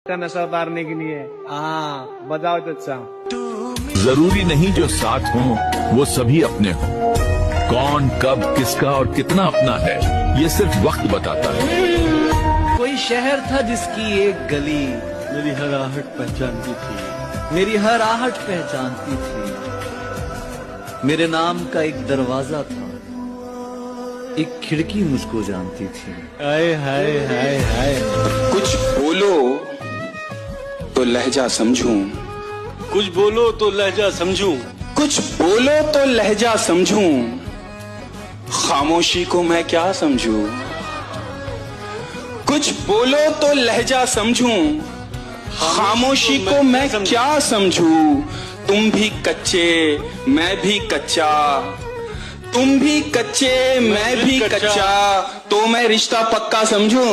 का नशा उतारने के लिए। हाँ बताओ चाचा। जरूरी नहीं जो साथ हो वो सभी अपने हो। कौन कब किसका और कितना अपना है ये सिर्फ वक्त बताता है। कोई शहर था जिसकी एक गली मेरी हर आहट पहचानती थी, मेरी हर आहट पहचानती थी। मेरे नाम का एक दरवाजा था, एक खिड़की मुझको जानती थी। हाय हाय हाय हाय। कुछ बोलो तो लहजा समझूं, कुछ बोलो तो लहजा समझूं, कुछ बोलो तो लहजा समझूं, खामोशी को मैं क्या समझूं। कुछ बोलो तो लहजा समझूं, खामोशी को मैं क्या समझूं। तुम भी कच्चे मैं भी कच्चा, तुम भी कच्चे मैं भी कच्चा, तो मैं रिश्ता पक्का समझूं।